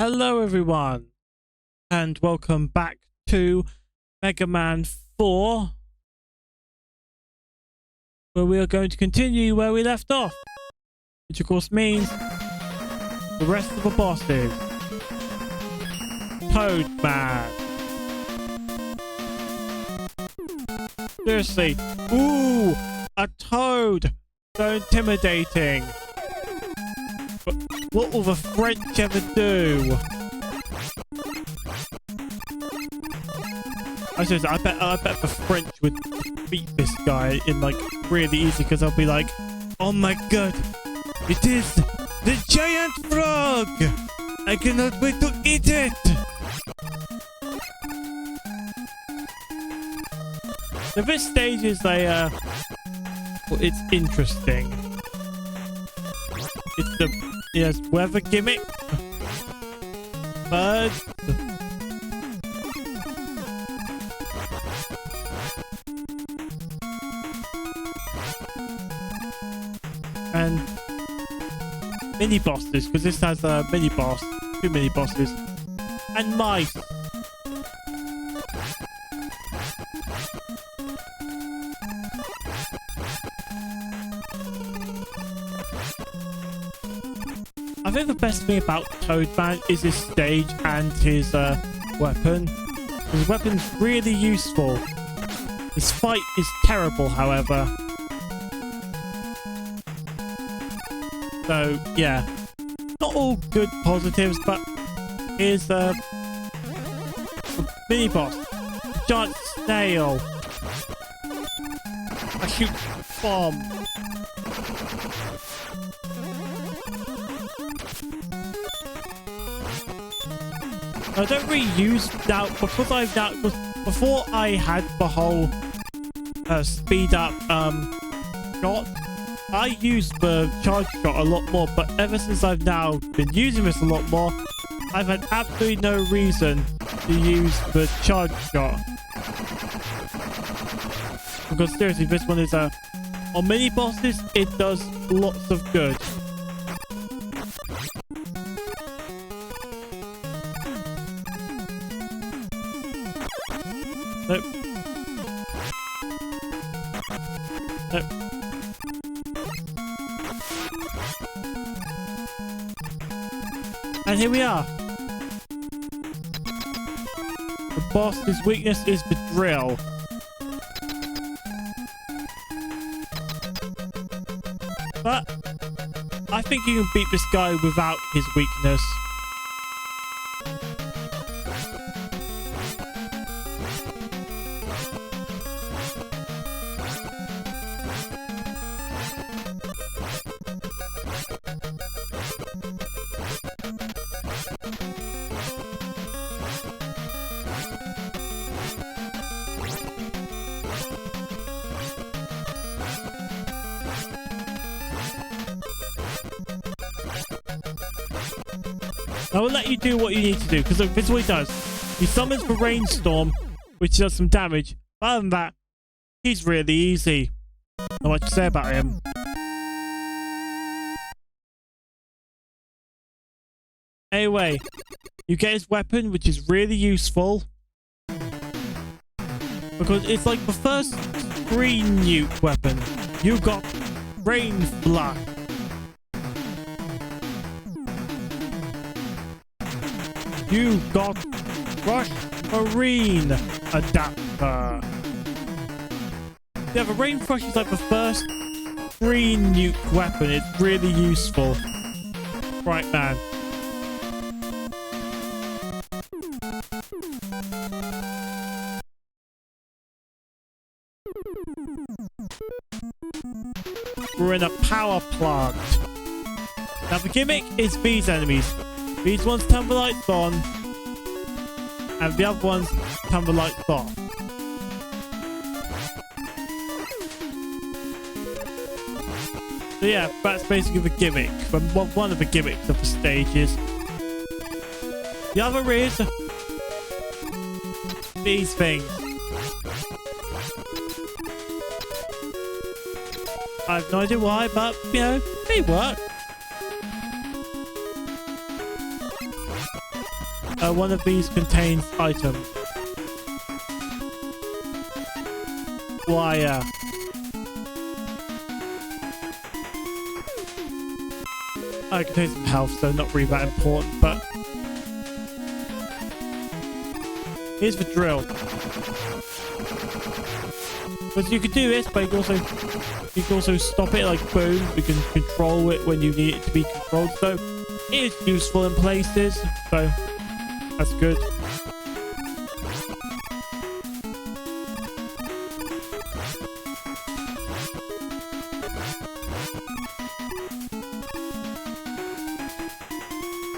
Hello everyone and welcome back to Mega Man 4, where we are going to continue where we left off, which of course means the rest of the bosses. Toad Man. Seriously, ooh, a toad, so intimidating. But what will the French ever do? I bet the French would beat this guy in like really easy, because they'll be like, oh my god, it is the giant frog! I cannot wait to eat it! So this stage is well, it's interesting. It's the weather gimmick. But and mini bosses, because this has a mini boss, 2 mini bosses, and mice. I think the best thing about Toad Man is his stage and his weapon. His weapon's really useful. His fight is terrible, however. So, yeah. Not all good positives, but here's the mini-boss. Giant snail. A shoot bomb. I don't really use now, because I've now, before I had the whole speed up shot, I used the charge shot a lot more, but ever since I've now been using this a lot more, I've had absolutely no reason to use the charge shot. Because seriously, this one is on mini bosses, it does lots of good. Nope. Nope. And here we are. The boss's weakness is the drill. But I think you can beat this guy without his weakness. I will let you do what you need to do, because this is what he does. He summons the rainstorm, which does some damage. Other than that, he's really easy. Not much to say about him. Anyway, you get his weapon, which is really useful, because it's like the first green nuke weapon. You got Rain Flood. You got Rush Marine Adapter. Yeah, the Rain Rush is like the first green nuke weapon. It's really useful. Right, man. We're in a power plant. Now the gimmick is these enemies. These ones turn the lights on, and the other ones turn the lights off. So yeah, that's basically the gimmick. But one of the gimmicks of the stages. The other is these things. I have no idea why, but you know, they work. One of these contains items. Wire. I can take some health, so not really that important, but here's the drill. Because you can do this, but you can also stop it, like boom. You can control it when you need it to be controlled, so it is useful in places, so that's good.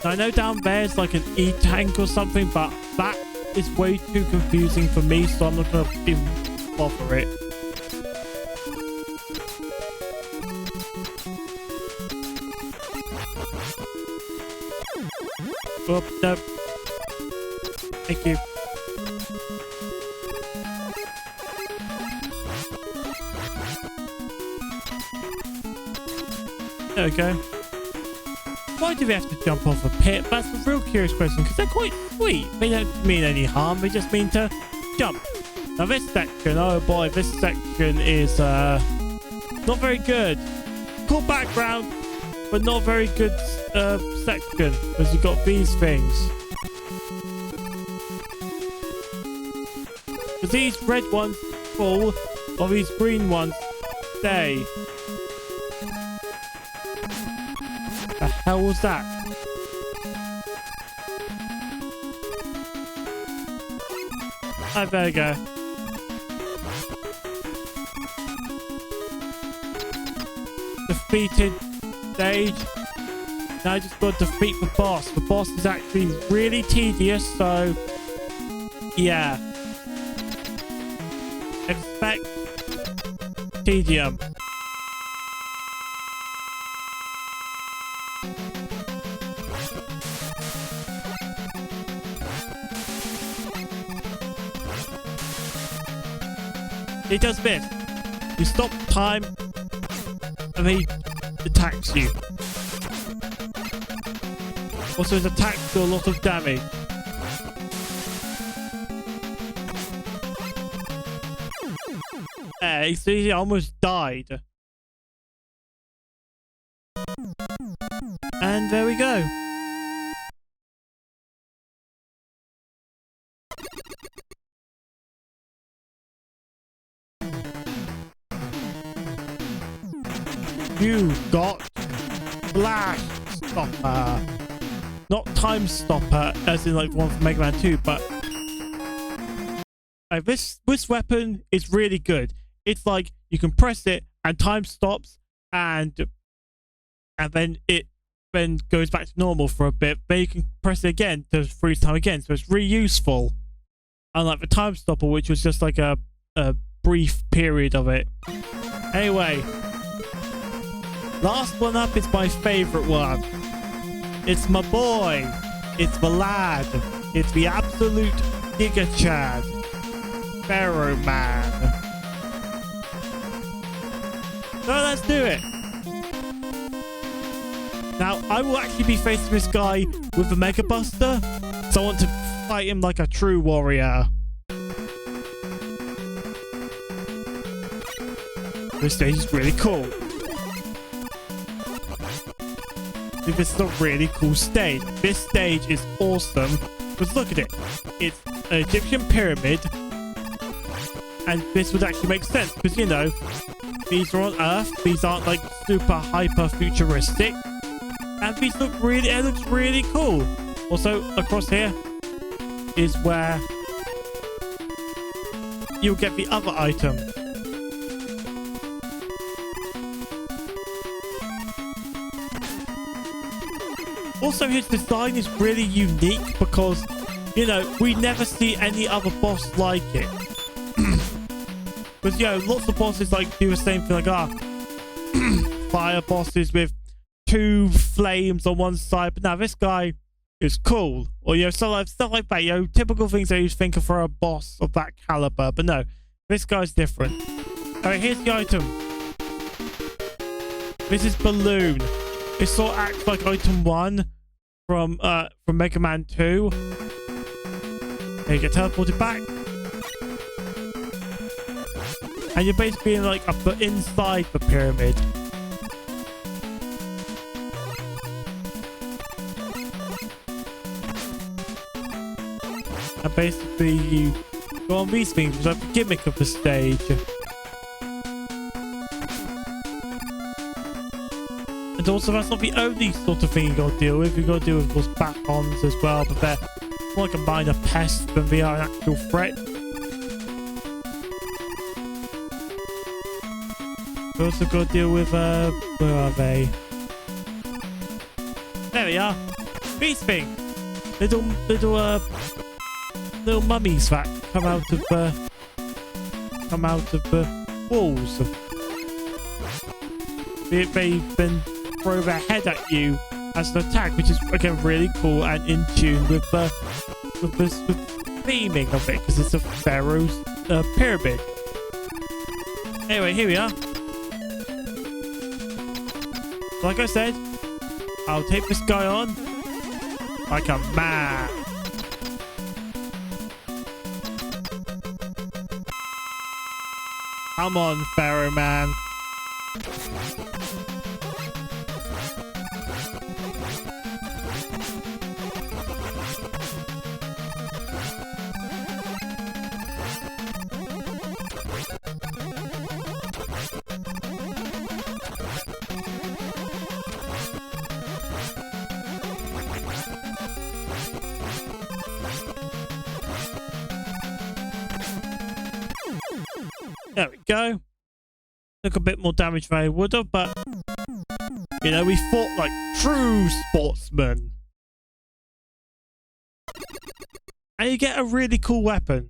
I know down there's like an E-tank or something, but that is way too confusing for me, so I'm not going to even bother it. Oh, no. Thank you. There we go. Why do we have to jump off a pit? That's a real curious question, because they're quite sweet. They don't mean any harm, they just mean to jump. Now this section, oh boy, this section is not very good. Cool background, but not very good section, because you've got these things. Because these red ones fall, or these green ones stay. The hell was that? Oh, there we go. Defeated stage. Now I just got to defeat the boss. The boss is actually really tedious, so yeah. Expect tedium. He does this. You stop time and he attacks you. Also, his attacks do a lot of damage. He almost died. And there we go. You got Flash Stopper. Not Time Stopper, as in like one from Mega Man 2, but this weapon is really good. It's like you can press it and time stops, and then it goes back to normal for a bit. Then you can press it again to freeze time again, so it's really useful. Unlike the Time Stopper, which was just like a brief period of it. Anyway. Last one up is my favorite one. It's my boy. It's the lad. It's the absolute Giga Chad. Pharaoh Man. So let's do it. Now, I will actually be facing this guy with the Mega Buster, so I want to fight him like a true warrior. This stage is really cool. This is a really cool stage. This stage is awesome. Because look at it. It's an Egyptian pyramid. And this would actually make sense. Because, you know, these are on Earth. These aren't like super hyper futuristic. And these look really, it looks really cool. Also, across here is where you'll get the other item. Also, his design is really unique because, you know, we never see any other boss like it. Because, you know, lots of bosses like do the same thing, like, fire bosses with 2 flames on one side. But now this guy is cool. Or, you know, stuff like that, you know, typical things that you think of for a boss of that caliber. But no, this guy's different. Alright, here's the item. This is Balloon. It sort of acts like item 1, from Mega Man 2. And you get teleported back. And you're basically like inside the pyramid. And basically you go on these things, which is like the gimmick of the stage. And also that's not the only sort of thing you gotta deal with. You gotta deal with those batons as well, but they're more like a minor pest than they are an actual threat. You also gotta deal with where are they? There we are. These things. Little mummies that come out of the walls. They then throw their head at you as an attack, which is again really cool and in tune with the theming of it, because it's a Pharaoh's pyramid. Anyway, here we are. Like I said, I'll take this guy on like a man. Come on, Pharaoh Man. There we go. Took a bit more damage than I would have, but you know, we fought like true sportsmen. And you get a really cool weapon.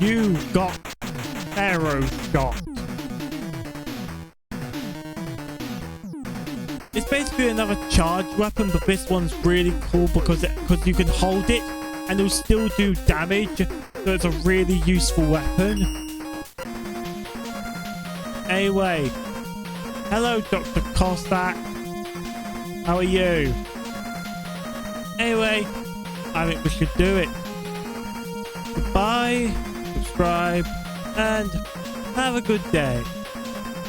You got Pharaoh shot. It's basically another charge weapon, but this one's really cool because you can hold it and it'll still do damage. So it's a really useful weapon. Anyway, hello, Dr. Cossack. How are you? Anyway, I think we should do it. Goodbye, subscribe, and have a good day.